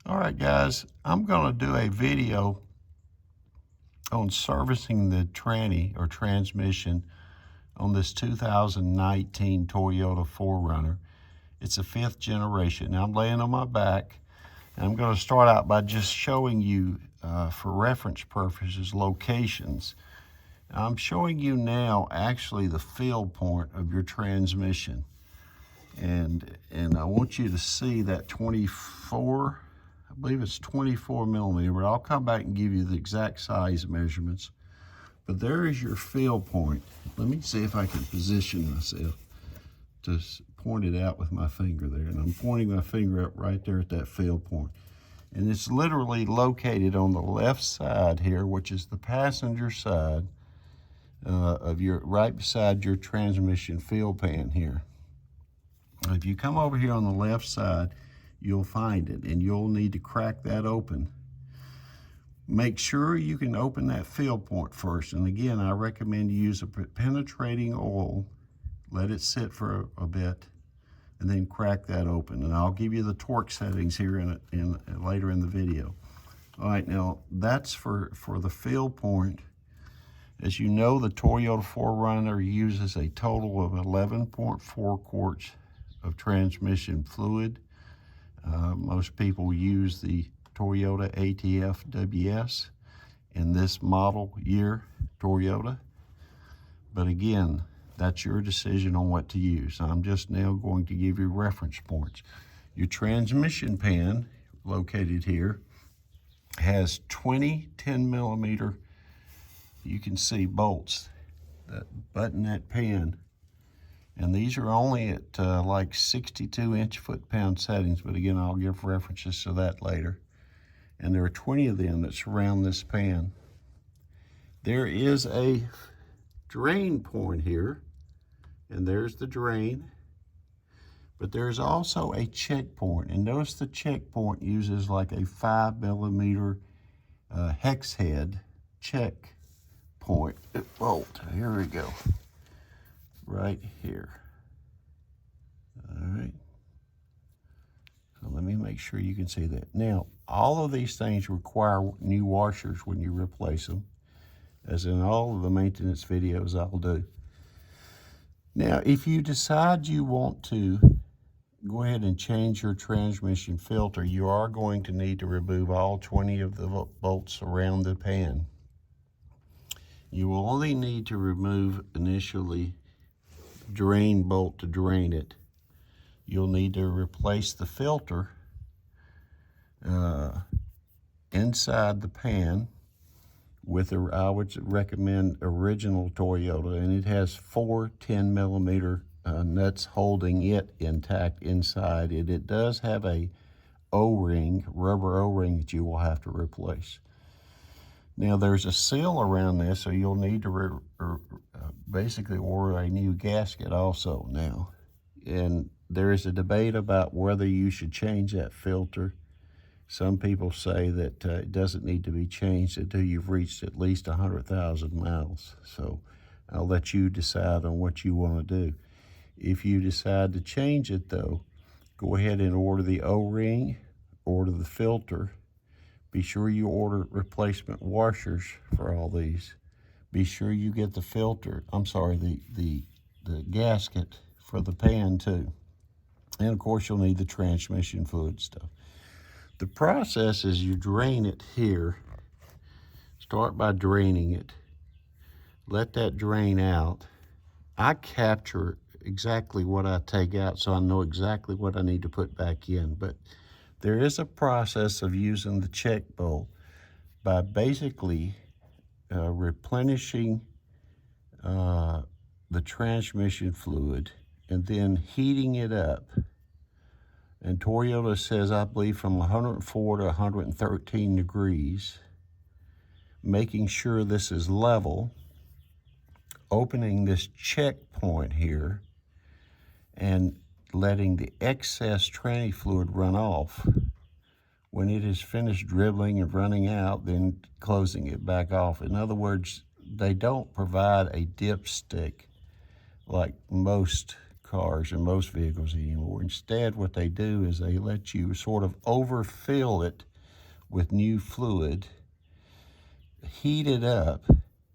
All right, guys, I'm going to do a video on servicing the tranny or transmission on this 2019 Toyota 4Runner. It's a 5th generation. Now I'm laying on my back, and I'm going to start out by just showing you, for reference purposes, locations. I'm showing you now actually the field point of your transmission. And I want you to see that 24, I believe it's 24 millimeter, but I'll come back and give you the exact size measurements. But there is your field point. Let me see if I can position myself to point it out with my finger there. And I'm pointing my finger up right there at that field point. And it's literally located on the left side here, which is the passenger side of your, right beside your transmission field pan here. If you come over here on the left side, you'll find it, and you'll need to crack that open. Make sure you can open that field point first. And again, I recommend you use a penetrating oil. Let it sit for a bit, and then crack that open. And I'll give you the torque settings here later in the video. All right, now that's for the field point. As you know, the Toyota 4Runner uses a total of 11.4 quarts of transmission fluid. Most people use the Toyota ATF WS in this model year Toyota. But again, that's your decision on what to use. I'm just now going to give you reference points. Your transmission pan, located here, has 20 10 millimeter, you can see bolts that button that pan. And these are only at like 62 inch foot-pound settings, but again, I'll give references to that later. And there are 20 of them that surround this pan. There is a drain point here, and there's the drain. But there's also a check point, and notice the check point uses like a 5 millimeter hex head check point bolt. Here we go. Right here. All right. So let me make sure you can see that. Now, all of these things require new washers when you replace them, as in all of the maintenance videos I'll do. Now, if you decide you want to go ahead and change your transmission filter, you are going to need to remove all 20 of the bolts around the pan. You will only need to remove initially drain bolt to drain it. You'll need to replace the filter inside the pan with I would recommend original Toyota, and it has 4 10 millimeter nuts holding it intact inside it. It does have a O-ring, rubber O-ring, that you will have to replace. Now there's a seal around this, so you'll need to basically order a new gasket also now. And there is a debate about whether you should change that filter. Some people say that it doesn't need to be changed until you've reached at least 100,000 miles. So I'll let you decide on what you want to do. If you decide to change it though, go ahead and order the O-ring, order the filter. Be sure you order replacement washers for all these. Be sure you get the filter, the gasket for the pan too. And of course, you'll need the transmission fluid stuff. The process is you drain it here. Start by draining it. Let that drain out. I capture exactly what I take out, so I know exactly what I need to put back in. But there is a process of using the check bolt by basically replenishing the transmission fluid and then heating it up. And Toyota says, I believe, from 104 to 113 degrees, making sure this is level, opening this check point here, and letting the excess tranny fluid run off. When it is finished dribbling and running out, then closing it back off. In other words, they don't provide a dipstick like most cars and most vehicles anymore. Instead, what they do is they let you sort of overfill it with new fluid, heat it up,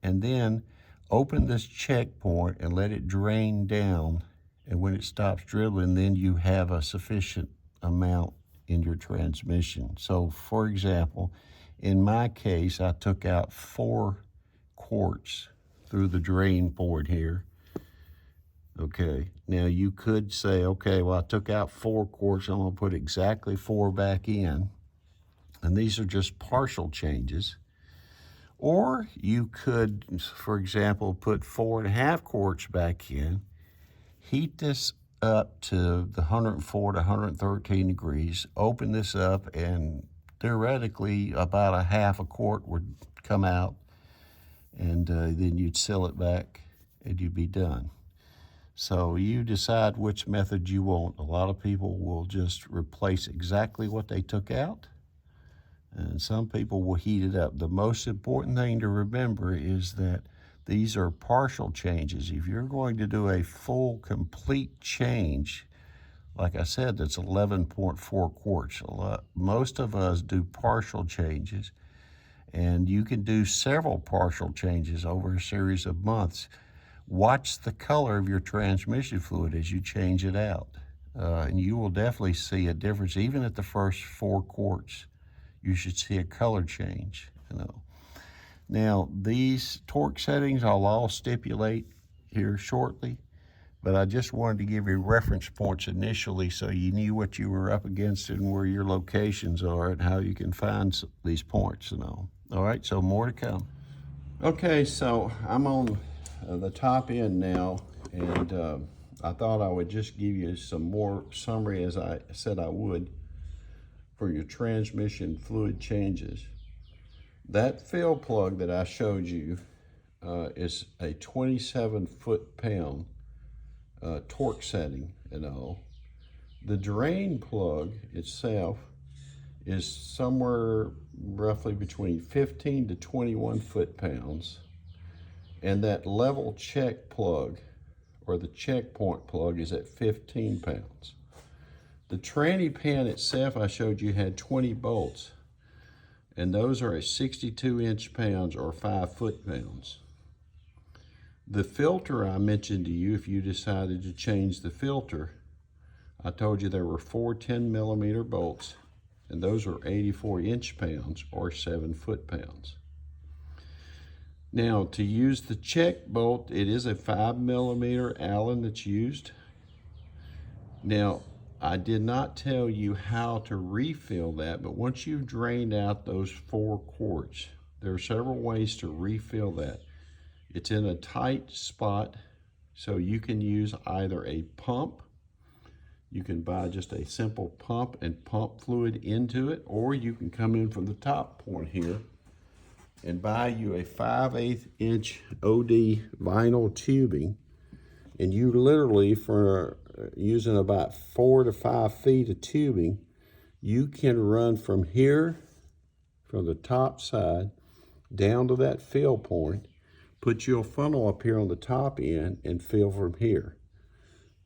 and then open this check point and let it drain down. And when it stops dribbling, then you have a sufficient amount in your transmission. So for example, in my case, I took out 4 quarts through the drain port here. Okay, now you could say, okay, well, I took out 4 quarts, I'm gonna put exactly 4 back in. And these are just partial changes. Or you could, for example, put 4.5 quarts back in, heat this up to the 104 to 113 degrees, open this up, and theoretically about a half a quart would come out, and then you'd seal it back and you'd be done. So you decide which method you want. A lot of people will just replace exactly what they took out, and some people will heat it up. The most important thing to remember is that these are partial changes. If you're going to do a full, complete change, like I said, that's 11.4 quarts. Most of us do partial changes, and you can do several partial changes over a series of months. Watch the color of your transmission fluid as you change it out, and you will definitely see a difference. Even at the first 4 quarts, you should see a color change, Now, these torque settings I'll all stipulate here shortly, but I just wanted to give you reference points initially so you knew what you were up against and where your locations are and how you can find these points, All right, so more to come. Okay, so I'm on the top end now, and I thought I would just give you some more summary, as I said I would, for your transmission fluid changes. That fill plug that I showed you is a 27 foot-pound torque setting and all. The drain plug itself is somewhere roughly between 15 to 21 foot-pounds. And that level check plug, or the checkpoint plug, is at 15 pounds. The tranny pan itself I showed you had 20 bolts, and those are at 62 inch-pounds or 5 foot-pounds. The filter I mentioned to you, if you decided to change the filter, I told you there were 4 10mm bolts, and those are 84 inch-pounds or 7 foot-pounds. Now, to use the check bolt, it is a 5mm Allen that's used. Now, I did not tell you how to refill that, but once you've drained out those 4 quarts, there are several ways to refill that. It's in a tight spot, so you can use either a pump. You can buy just a simple pump and pump fluid into it, or you can come in from the top point here and buy you a 5/8 inch OD vinyl tubing, and you literally, for using about 4 to 5 feet of tubing, you can run from here, from the top side, down to that fill point, put your funnel up here on the top end, and fill from here.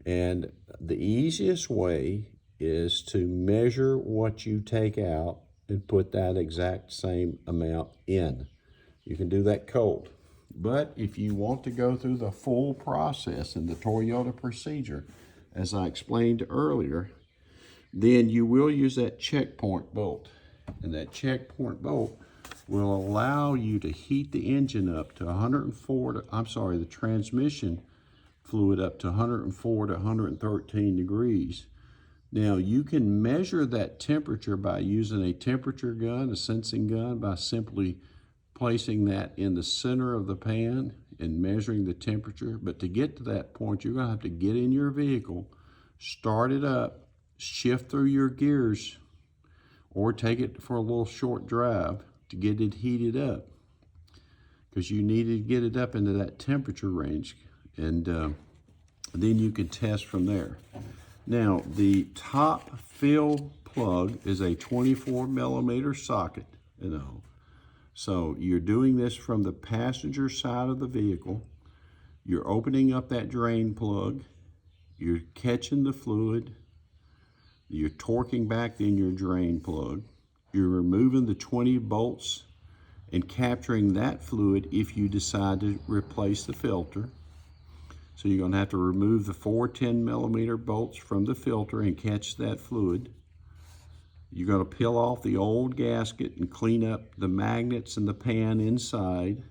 And the easiest way is to measure what you take out and put that exact same amount in. You can do that cold. But if you want to go through the full process in the Toyota procedure, as I explained earlier, then you will use that checkpoint bolt. And that checkpoint bolt will allow you to heat the engine up to the transmission fluid up to 104 to 113 degrees. Now, you can measure that temperature by using a temperature gun, a sensing gun, by simply placing that in the center of the pan and measuring the temperature. But to get to that point, you're going to have to get in your vehicle, start it up, shift through your gears, or take it for a little short drive to get it heated up, because you need to get it up into that temperature range, and then you can test from there. Now, the top fill plug is a 24mm socket, So you're doing this from the passenger side of the vehicle. You're opening up that drain plug. you're catching the fluid, you're torquing back in your drain plug, you're removing the 20 bolts and capturing that fluid if you decide to replace the filter. So you're going to have to remove the 4 10mm bolts from the filter and catch that fluid. You're going to peel off the old gasket and clean up the magnets and the pan inside.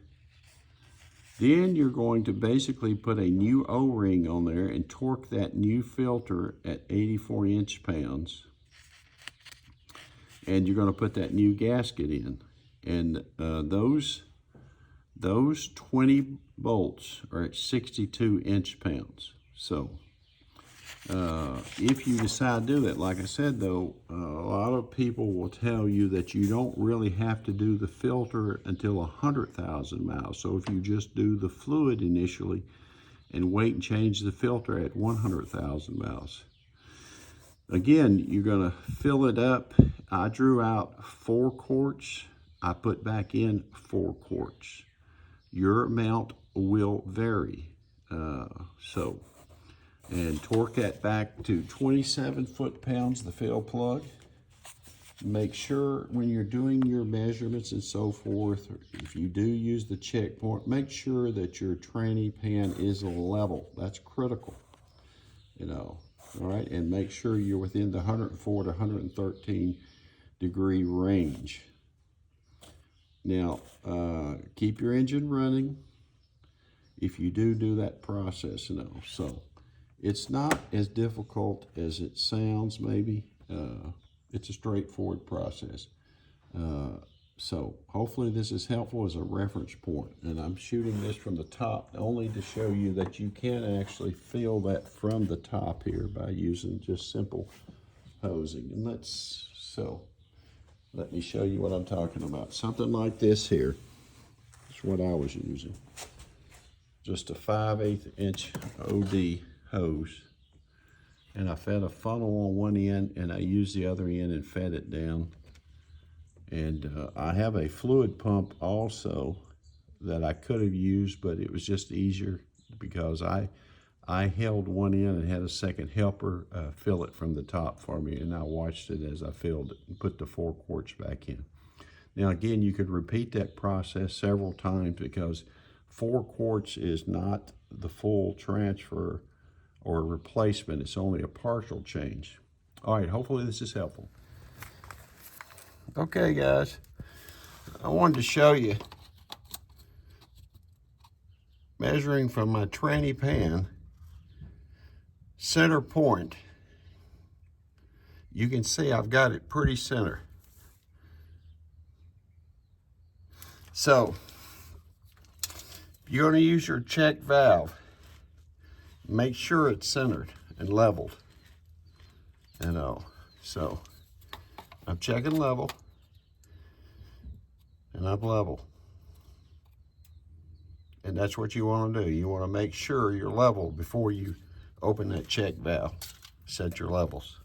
Then you're going to basically put a new O-ring on there and torque that new filter at 84 inch-pounds. And you're going to put that new gasket in. And those 20 bolts are at 62 inch-pounds. So if you decide to do that, like I said though, a lot of people will tell you that you don't really have to do the filter until 100,000 miles. So if you just do the fluid initially and wait and change the filter at 100,000 miles. Again, you're gonna fill it up. I drew out 4 quarts. I put back in 4 quarts. Your amount will vary. And torque that back to 27 foot-pounds, the fill plug. Make sure when you're doing your measurements and so forth, if you do use the checkpoint, make sure that your tranny pan is level. That's critical, you know, all right? And make sure you're within the 104 to 113 degree range. Now, keep your engine running if you do that process, you know. So it's not as difficult as it sounds, maybe. It's a straightforward process. So hopefully this is helpful as a reference point. And I'm shooting this from the top only to show you that you can actually feel that from the top here by using just simple hosing. And let me show you what I'm talking about. Something like this here is what I was using. Just a 5/8 inch OD hose. And I fed a funnel on one end and I used the other end and fed it down. And I have a fluid pump also that I could have used, but it was just easier because I held one end and had a second helper fill it from the top for me, and I watched it as I filled it and put the 4 quarts back in. Now again, you could repeat that process several times because 4 quarts is not the full transfer or replacement. It's only a partial change. All right, hopefully this is helpful. Okay guys, I wanted to show you measuring from my tranny pan, center point. You can see I've got it pretty center. So, if you're going to use your check valve, make sure it's centered and leveled. You know, so I'm checking level, and I'm level. And that's what you want to do. You want to make sure you're level before you open that check valve. Set your levels.